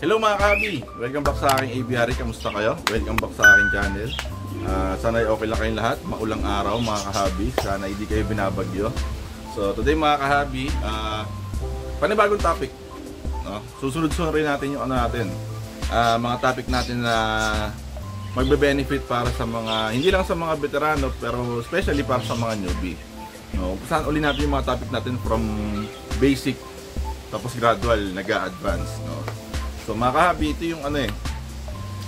Hello mga kahabi! Welcome back sa aking aviary. Kamusta kayo? Welcome back sa aking channel. Sana okay lang kayong lahat. Maulang araw mga kahabi. Sana hindi kayo binabagyo. So today mga kahabi, panibagong topic. No? Susunod-sunod rin natin yung mga topic natin na magbe-benefit para sa mga, hindi lang sa mga veterano, pero especially para sa mga newbie. No? Saan uli natin yung mga topic natin from basic tapos gradual nag-a-advance. No? So mga kahabi, ito yung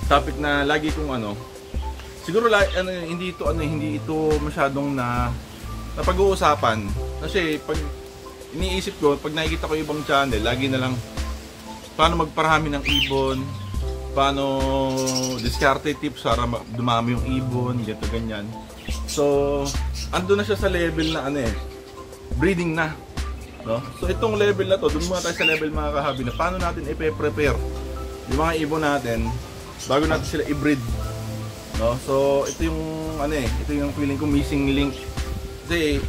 topic na lagi kong siguro hindi ito masyadong napag-uusapan kasi pag iniisip ko, pag nakikita ko ibang channel, lagi na lang paano magparami ng ibon, paano diskarte tips para dumami yung ibon, ganito ganyan. So ando na siya sa level na breeding na. No? So itong level na to, doon muna tayo sa level mga kahabi na paano natin i-prepare yung mga ibon natin bago natin sila i-breed. No? So ito yung ito yung feeling ko missing link. Kasi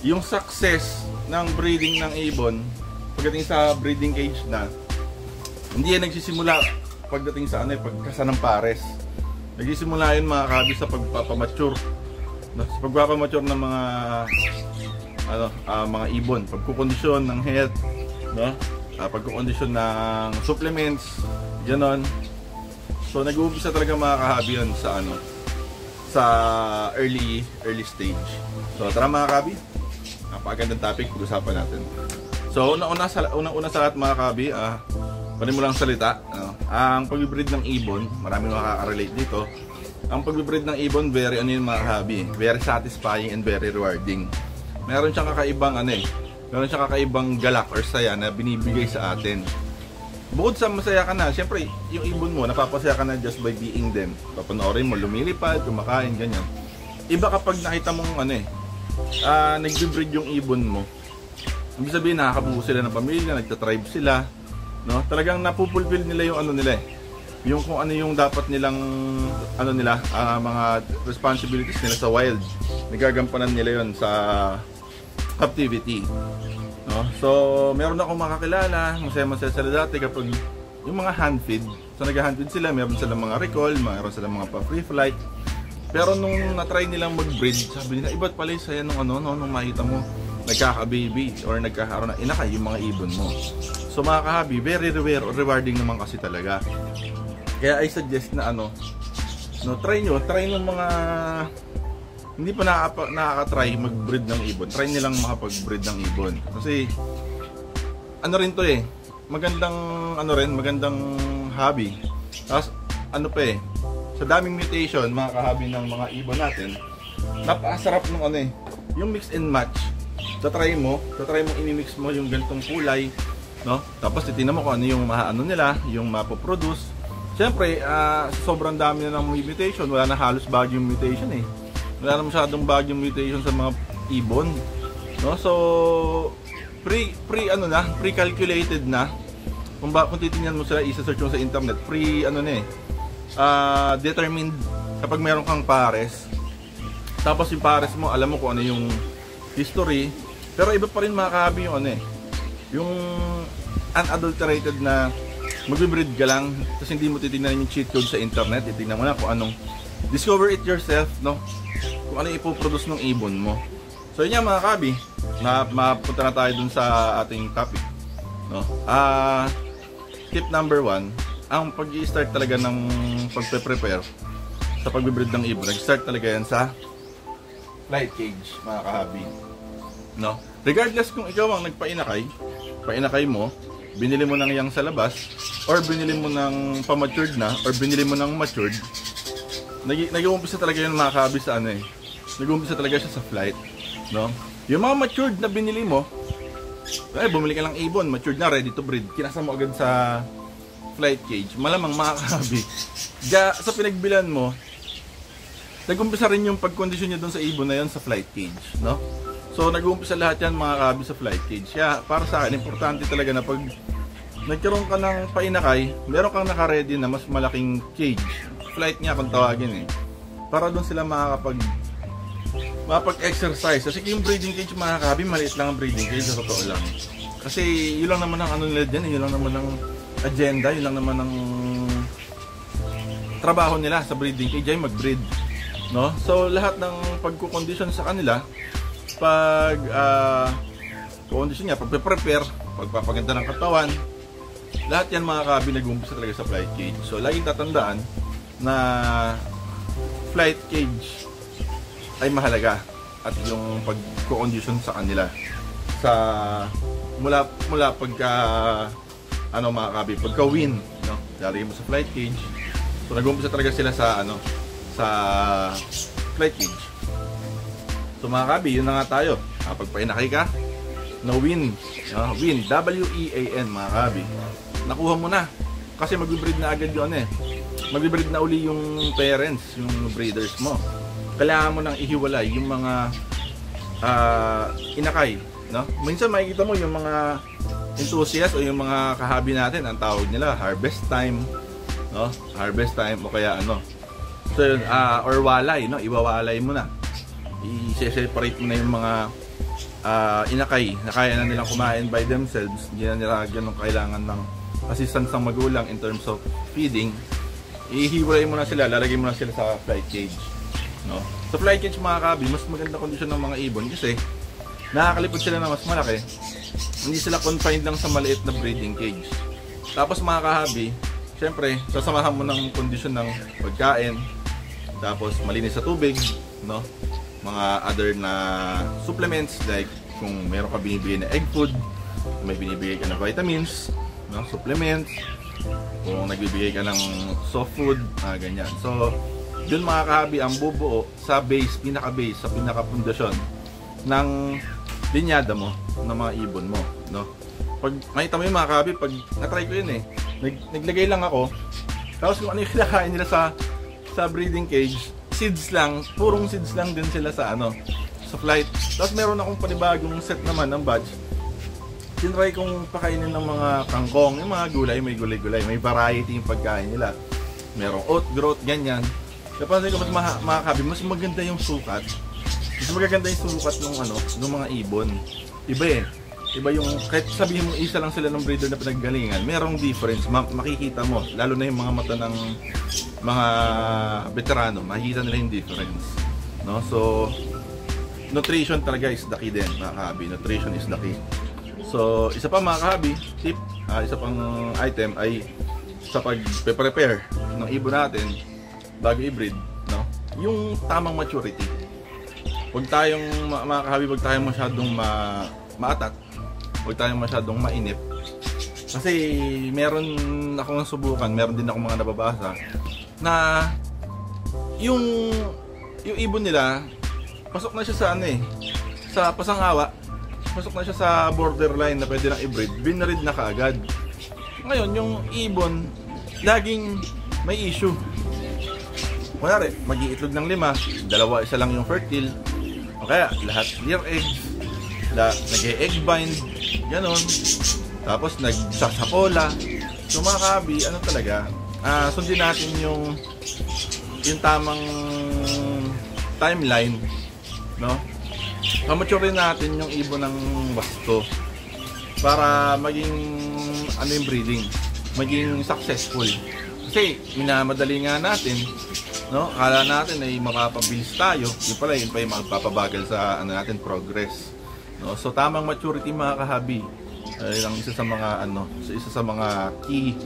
yung success ng breeding ng ibon pagdating sa breeding age na, hindi yan nagsisimula pagdating sa pagkasa ng pares. Nagsisimula yun mga kahabi sa pagpapamature. No? Sa pagpapamature ng mga ibon, pagkukondisyon ng health, no? Pagkukondisyon ng supplements, ganon. So nag-uumpisa talaga mga kahabi yun sa early stage. So tara mga kahabi, napakagandang topic pag-usapan natin. So una sa lahat mga kahabi, panimulang salita, ang pag-breed ng ibon, maraming makaka-relate dito. Ang pag-breed ng ibon, very mga kahabi, very satisfying and very rewarding. Meron siyang kakaibang galak or saya na binibigay sa atin. Bukod sa masaya ka na, syempre yung ibon mo napapasaya ka na just by being them. Papanoorin mo, lumilipad, kumakain, ganyan. Iba kapag nakita mong nag-breed yung ibon mo. Ibig sabihin nakakabuo sila ng pamilya, nagtatribe sila, no? Talagang napupulfill nila yung yung kung yung dapat nilang mga responsibilities nila sa wild. Nagagampanan nila yon sa captivity. No? So, meron akong makakilala, masaya-masaya sila dati kapag yung mga hand feed. So, nag-hand feed sila, meron silang mga recall, meron silang mga pa-free flight. Pero nung na-try nilang mag-breed, sabi nila, iba't pala yung saya nung nung makita mo, nagkaka-baby or nagkakaroon ng inakay yung mga ibon mo. So, mga kahabi, very rewarding naman kasi talaga. Kaya I suggest na try nyo mga hindi pa nakaka-try mag-breed ng ibon. Try nilang makapag-breed ng ibon. Kasi rin to magandang magandang hobby. Tapos sa daming mutation mga kahabi ng mga ibon natin, napakasarap ng yung mix and match. Try mo ini-mix mo yung ganitong kulay, no? Tapos titingnan mo kung yung nila, yung mapoproduce. Siyempre, sobrang dami na ng mutation, wala na halos bagyong mutation Wala na masyadong bagyong mutation sa mga ibon, no? So pre-calculated na. Kung titingnan mo sila, isa-search mo sa internet, determined kapag meron kang pares. Tapos yung pares mo, alam mo kung yung history. Pero iba pa rin mga kahabi yung unadulterated na magbe-breed ka lang, tapos hindi mo titingnan yung cheat code sa internet, titingnan mo na kung discover it yourself, no? Kung ipoproduce ng ibon mo. So yun mga kabi, mapunta na tayo dun sa ating topic, no? Tip number 1, ang pag-i-start talaga ng pagpe-prepare sa pagbe-breed ng ibon, nag-start talaga yan sa flight cage, mga kahabi, no? Regardless kung ikaw ang painakay mo, binili mo nang yang sa labas, or binili mo ng pa-matured na, or binili mo ng matured, nag-uumpisa talaga yun mga kahabi sa nag-uumpisa talaga siya sa flight, no? Yung mga matured na binili mo, bumili ka lang ibon, matured na, ready to breed, kinasa mo agad sa flight cage, malamang mga kahabi, sa pinagbilan mo, nag-uumpisa rin yung pag-condition niya doon sa ibon na yun sa flight cage, no? So nag-uumpisa lahat yan mga kahabi sa flight cage. Kaya para sa akin, importante talaga na pag nagkaroon ka ng painakay, meron kang naka-ready na mas malaking cage, flight niya kung tawagin para doon sila makapag-exercise. Kasi yung breeding cage mga kahabi, maliit lang ang breeding cage, sa totoo lang. Kasi yun lang naman ang nila dyan, yun lang naman ang agenda, yun lang naman ang trabaho nila sa breeding cage ay mag-breed, no? So lahat ng pagko-condition sa kanila, pag condition niya, pagpe-prepare, pagpapaganda ng katawan, lahat yan mga kahabi nag-uumpisa talaga sa flight cage. So laging tatandaan na flight cage ay mahalaga, at yung pag-condition sa kanila sa mula pagka mga kahabi, pagka win, no? Lalagay mo sa flight cage. So nag-uumpisa talaga sila sa sa flight cage. So mga kahabi, yun na nga tayo. Pag painakay ka, na win, win, W-E-A-N mga kahabi, nakuha mo na. Kasi mag-breed na agad yun mag-breed na uli yung parents, yung breeders mo. Kailangan mo nang ihiwalay yung mga inakay, no? Minsan makikita mo yung mga enthusiast o yung mga kahabi natin, ang tawag nila harvest time, no? Harvest time o kaya so yun, or walay, no? Iwawalay mo na, i-separate mo na yung mga inakay na kaya na nilang kumain by themselves, hindi na nila ganun kailangan ng assistance ng magulang in terms of feeding. Ihiwalay mo na sila, lalagay mo na sila sa flight cage, no? Sa flight cage mga kahabi, mas maganda kondisyon ng mga ibon kasi nakakalipad sila na mas malaki, hindi sila confined lang sa maliit na breeding cage. Tapos mga kahabi, syempre sasamahan mo ng kondisyon ng pagkain, tapos malinis sa tubig, no? Mga other na supplements, like kung meron ka binibigay na egg food, may binibigay ka na vitamins, no? Supplements, kung nagbibigay ka ng soft food, ganyan. So yun mga kahabi ang bubuo sa base, pinaka-base, sa pinaka-pundasyon ng linyada mo, ng mga ibon mo, no? Pag makita mo yung mga kahabi, pag natry ko yun naglagay lang ako, tapos kung ano yung kinakain nila sa breeding cage, seeds lang, purong seeds lang din sila sa sa flight. Tapos meron akong panibagong set naman ng batch. Tinry kong pakainin ng mga kangkong, yung mga gulay, may gulay-gulay, may variety yung pagkain nila. Merong oat, growth, ganyan. Napansin ko mas makakabi, mas maganda yung sukat. Mas magaganda yung sukat ng mga ibon. Iba Iba yung, kahit sabihin mo isa lang sila ng breeder na pinaggalingan, merong difference, makikita mo. Lalo na yung mga mata ng mga veterano, makikita nila yung difference, no? So, nutrition talaga is the key din, mga kahabi. Nutrition is the key. So, isa pa mga kahabi, tip, isa pang item ay sa pag-prepare ng ibon natin bago i-breed, no? Yung tamang maturity. Huwag tayong, mga kahabi, huwag tayong masyadong maatat, huwag tayong masyadong mainip. Kasi meron akong subukan, meron din akong mga nababasa na yung ibon nila pasok na siya sa sa pasangawa, pasok na siya sa borderline na pwede nang i-breed, binreed na kaagad. Ngayon yung ibon laging may issue. Kunwari, mag-iitlog ng 5, dalawa, isa lang yung fertile, o kaya lahat clear eggs, nag-egg bind, ganon, tapos nagsasapola. So mga kahabi, talaga, sundin natin yung tamang timeline, no? Pamature natin yung ibon ng wasto para maging yung breeding, maging successful. Kasi minamadali nga natin, no? Akala natin ay mapapabilis tayo, yun pala yung magpapabagal sa natin progress, no? So tamang maturity mga kahabi ay isa sa mga isa sa mga key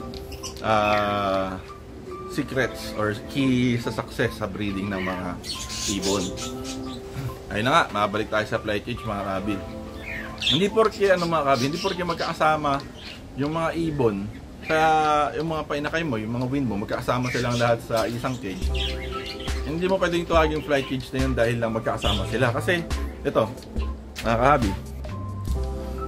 secrets or key sa success sa breeding ng mga ibon. Ayun na nga, mabalik tayo sa flight cage mga kahabi. Hindi porke mga kahabi, hindi porke magkakasama yung mga ibon, kaya yung mga painakay mo, yung mga win mo, magkakasama silang lahat sa isang cage. Hindi mo pwedeng tuwagin yung flight cage na yun dahil lang magkakasama sila. Kasi ito mga kahabi,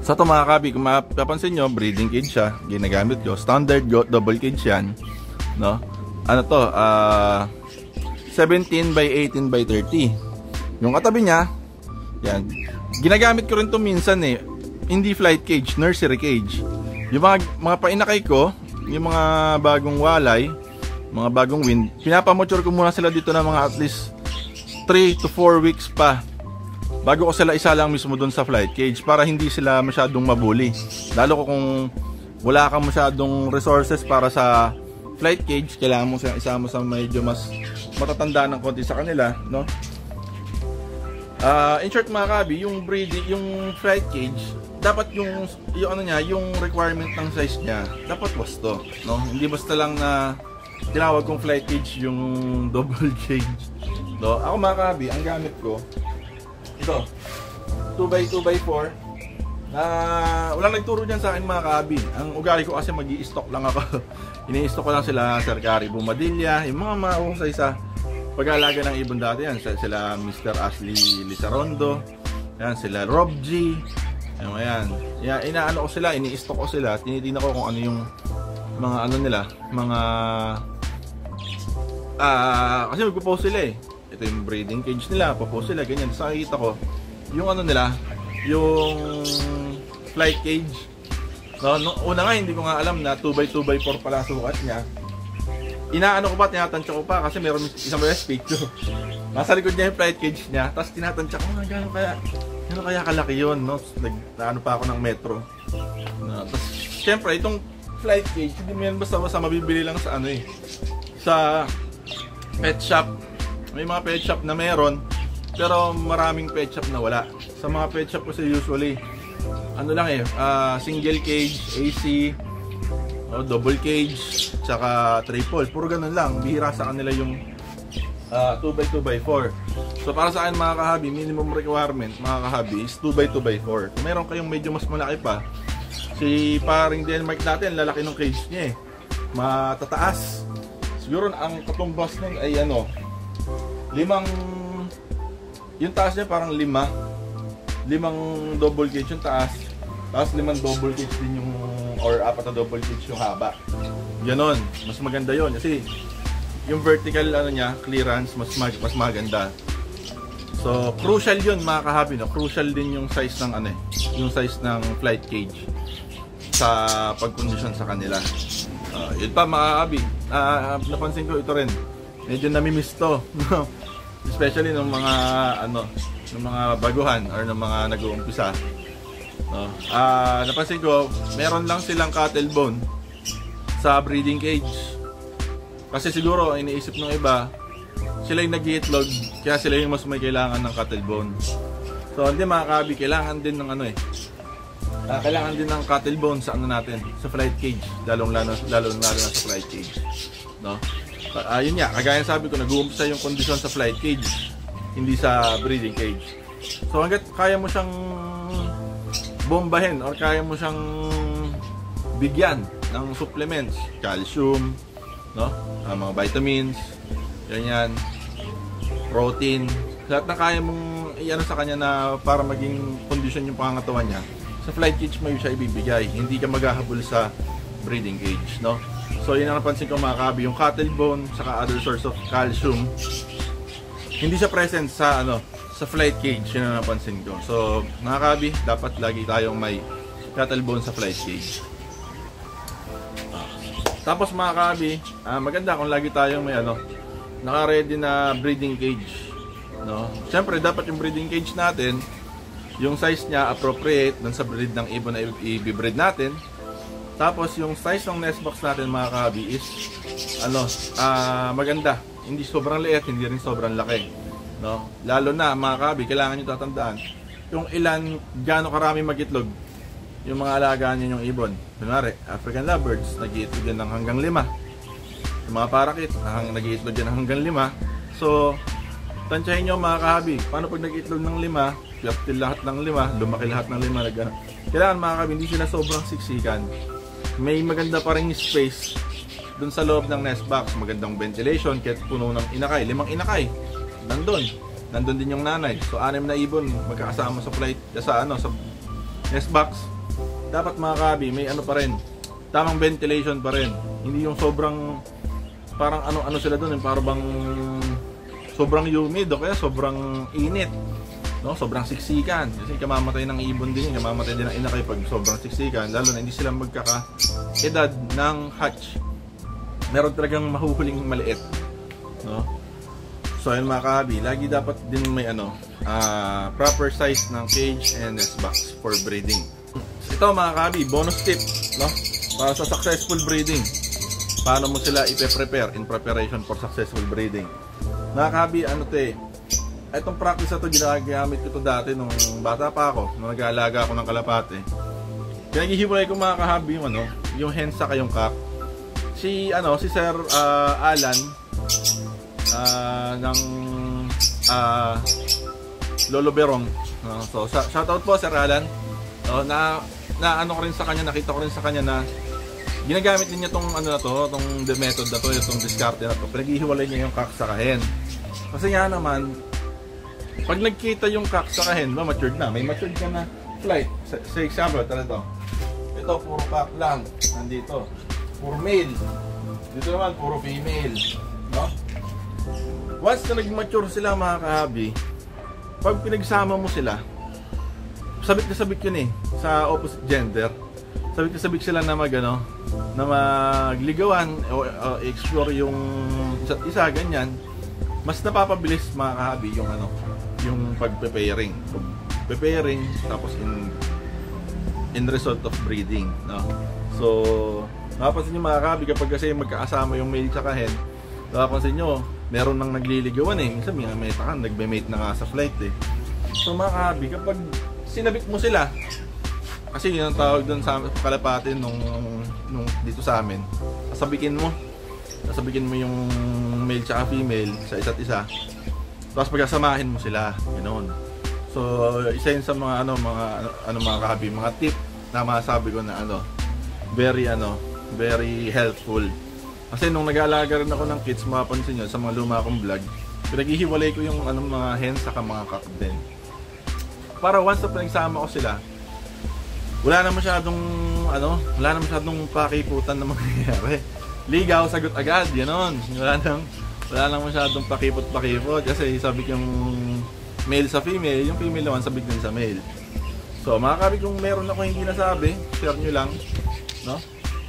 sa ito mga kahabi, kung mapapansin nyo, breeding cage siya, ginagamit ko, standard double cage yan, no? 17 by 18 by 30. Yung katabi niya, yan, ginagamit ko rin to minsan hindi flight cage, nursery cage. Yung mga painakay ko, yung mga bagong walay, mga bagong win, pinapamature ko muna sila dito na mga at least 3 to 4 weeks pa bago ko sila isa lang mismo doon sa flight cage para hindi sila masyadong mabuli. Lalo ko kung wala kang masyadong resources para sa flight cage, kailangan mo siyang isama sa medyo mas matatanda ng konti sa kanila, no? In short mga kabi, yung breeding, yung flight cage, dapat yung ano niya, yung requirement ng size niya, dapat wasto, no? Hindi basta lang na tinawag kong flight cage yung double cage, no? Ako mga kabi, ang gamit ko ito, 2x2x4. Walang nagturo dyan sa akin mga kabi. Ang ugali ko kasi mag-i-stock lang ako. Ini-stock ko lang sila Sir Gary Bumadilla, yung mga mahusay sa pag-aalaga ng ibon dati yan. Sila Mr. Ashley Lizarondo, yan, sila Rob G, yan. Inaano ko sila, ini-stock ko sila. Tinitingnan ko kung ano yung mga ano nila, mga kasi magpo-post sila eh. Ito yung breeding cage nila, po-post sila, ganyan. So nakikita ko yung ano nila, yung flight cage. No, una nga hindi ko nga alam na 2x2x4 pala sukat niya. Inaano ko pa, tinatansya ko pa kasi meron isang picture. Nasa likod niya yung flight cage niya, tapos tinatansya ko, gano'n kaya kalaki yun, no? Naano pa ako ng metro. No, tapos syempre itong flight cage, hindi mo yan basta-basta mabibili lang sa ano eh, sa pet shop. May mga pet shop na meron, pero maraming pet shop na wala. Sa mga pet shop kasi usually ano lang eh, single cage, AC, double cage, tsaka triple, puro ganun lang. Bihira sa kanila yung 2x2x4. So para sa akin mga kahabi, minimum requirement mga kahabi is 2x2x4. Kung meron kayong medyo mas malaki pa, si paring Denmark natin, lalaki ng cage niya eh, matataas. Siguro ang katumbas nun ay ano, yung taas niya parang limang double cage yung taas, tapos 5 double cage din yung, or 4 na double cage yung haba. Ganon, mas maganda yon kasi yung vertical ano niya, clearance mas maganda. So crucial yun mga kahabi, no? Crucial din yung size ng ano eh, yung size ng flight cage sa pagkondisyon sa kanila. Yun pa mga kahabi, napansin ko ito rin, medyo namimiss to, no? Especially ng mga ano, ng mga baguhan or ng mga nag-uumpisa. No? Napansin ko, meron lang silang cattle bone sa breeding cage. Kasi siguro iniisip ng iba, sila yung nag-iitlog, kaya sila yung mas may kailangan ng cattle bone. So hindi mga kabi, kailangan din ng ano eh, kailangan din ng cattle bone sa ano natin, sa flight cage, lalo na sa flight cage, no? Yun nga, kagaya sabi ko, nag-uumpisa yung kondisyon sa flight cage, hindi sa breeding cage. So hanggat kaya mo siyang bombahin or kaya mo siyang bigyan ng supplements, calcium, no? Mga vitamins, ganyan, protein, lahat na kaya mong i-ano sa kanya na para maging kondisyon yung pangangatawan niya, sa flight cage mo siya ibibigay, hindi ka maghahabol sa breeding cage, no? So yun ang napansin ko mga kabi, yung cattle bone saka other source of calcium, hindi siya present sa ano, sa flight cage, yun ang napansin ko. So mga kabi, dapat lagi tayong may cattle bone sa flight cage. Tapos mga kabi, maganda kung lagi tayong may ano, naka-ready na breeding cage, no? Siyempre dapat yung breeding cage natin, yung size niya appropriate dun sa breed ng ibon na i-breed natin. Tapos yung size ng nest box natin mga kabi is ano, maganda, hindi sobrang liit, hindi rin sobrang laki, no? Lalo na mga kabi, kailangan nyo tatandaan yung ilan, gaano karami mag-itlog yung mga alagaan nyo yung ibon. Kunwari, African lovebirds, nag-iitlog yan ng hanggang 5. Yung mga parakit, nag-iitlog yan ng hanggang 5. So tansyahin nyo mga kabi, paano pag nag-itlog ng 5, fertile lahat ng 5, lumaki lahat ng 5, kailangan mga kabi, hindi sila sobrang siksikan. May maganda pa rin space dun sa loob ng nest box, magandang ventilation, kahit puno ng inakay, 5 inakay nandun din yung nanay. So 6 na ibon magkakasama sa flight, sa nest box. Dapat mga kabi, may ano pa rin, tamang ventilation pa rin, hindi yung sobrang parang ano sila dun, parang bang sobrang humid o kaya sobrang init, no? Sobrang siksikan, kasi kamamatay ng ibon din yun, kamamatay din ng inakay pag sobrang siksikan, lalo na hindi sila magkaka-edad ng hatch. Meron talagang mahuhuling maliit, no? So ayun mga kahabi, lagi dapat din may proper size ng cage and nest box for breeding. Ito mga kahabi, bonus tip, no? para sa successful breeding. Paano mo sila i-prepare in preparation for successful breeding. Mga kahabi, ano to eh, itong practice na to, ginagamit ko to dati nung bata pa ako, nung nag-aalaga ako ng kalapate. Pinaghihiwalay ko mga kahabi yung ano, yung hen saka yung cock. Si Sir Alan ng Lolo Berong. So shoutout po Sir Alan. Na ano ko rin sa kanya, nakita ko rin sa kanya na ginagamit din niya tong ano na to, tong the method na to, itong discarte na to. Pinaghihiwalay niya yung cock sa hen. Kasi nga naman, pag nagkita yung cock sa hen, matured na. May matured ka na flight. Sa example, ito. Ito, puro cock lang. Nandito. Puro male. Dito naman, puro female. No? Once na nag-mature sila mga kahabi, pag pinagsama mo sila, sabik na sabik yun eh, sa opposite gender. Sabik na sabik sila na na magligawan o explore yung isa't isa, ganyan. Mas napapabilis mga kahabi yung yung pagpe-pairing. Pairing tapos in result of breeding, no? So, napapansin niyo mga kahabi, kapag kasi magkakasama yung male sa hen, napapansin niyo meron nang nagliligawan eh. Minsan may nagbe-mate na nga sa flight eh. So mga kahabi, kapag sinabik mo sila, kasi yun ang tawag doon sa kalapate nung dito sa amin, sasabikin mo yung male tsaka female sa isa't isa, tapos pagkasamahin mo sila, ganoon. So isa yun sa mga mga kahabi, mga tip na masasabi ko na very helpful. Kasi nung nag-aalaga rin ako ng kids, mapapansin nyo sa mga luma kong vlog, pinaghihiwalay ko yung mga hens saka mga cock din. Para once na pinagsama ko sila, wala na masyadong pakiputan na mangyayari. Ligaw, sagot agad, gano'n. Wala nang masyadong pakipot-pakipot kasi sabik yung male sa female, yung female naman sabik din sa male. So mga kabig, kung meron ako hindi nasabi, share nyo lang, no?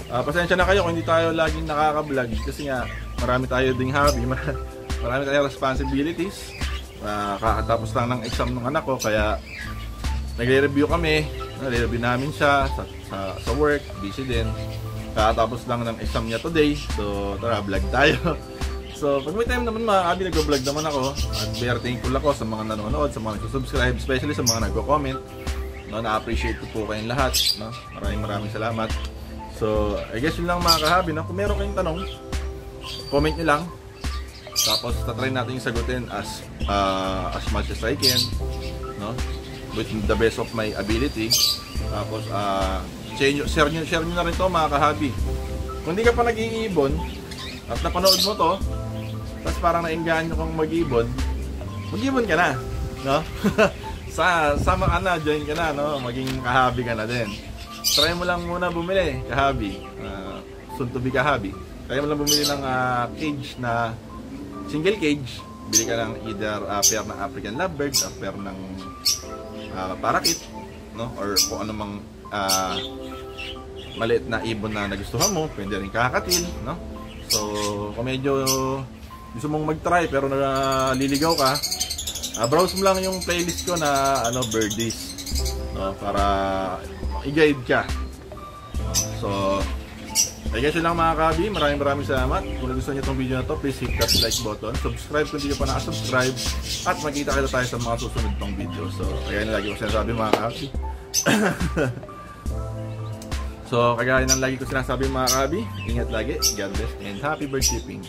Pasensya na kayo kung hindi tayo laging nakaka-vlog kasi nga marami tayo ding hobby, marami tayong responsibilities. Kakatapos lang ng exam ng anak ko, kaya nagre-review kami, nagre-review namin siya sa work, busy din. Kakatapos lang ng exam niya today, so tara, vlog tayo. So pag may time naman mga kabi, nag-vlog naman ako at very thankful ako sa mga nanonood, sa mga nagsusubscribe, especially sa mga nagko-comment. No, na-appreciate ko po kayong lahat, no? Maraming salamat. So, I guess yun lang mga kahabi, no? Kung meron kayong tanong, comment nyo lang. Tapos, tatry natin yung sagutin as much as I can, no? With the best of my ability. Tapos, share nyo na rin to mga kahabi. Kung hindi ka pa nag-iibon, at napanood mo to, tapos parang nainggaan nyo kung mag-ibon, mag-ibon ka na, no? Sama ka na, join ka na, no? Maging kahabi ka na din. Try mo lang muna bumili, kahabi. Soon to be kahabi. Try mo lang bumili ng cage na single cage. Bili ka ng either pair ng African lovebird or pair ng parakeet, no? Or kung anumang maliit na ibon na nagustuhan mo, pwede rin kakatil, no? So, kung medyo gusto mong mag-try pero naliligaw ka, browse mo lang yung playlist ko na birdies, no? Para i-guide ka. So, I guess yun lang mga kabi. Maraming salamat. Kung nagustuhan niyo itong video na to, please hit that like button. Subscribe kung hindi ka pa nakasubscribe. At magkita tayo sa mga susunod tong video. So, kaya lagi ko sinasabi mga kabi. So, kagaya ng lagi ko sinasabi mga kabi, ingat lagi, God bless, and happy bird shipping.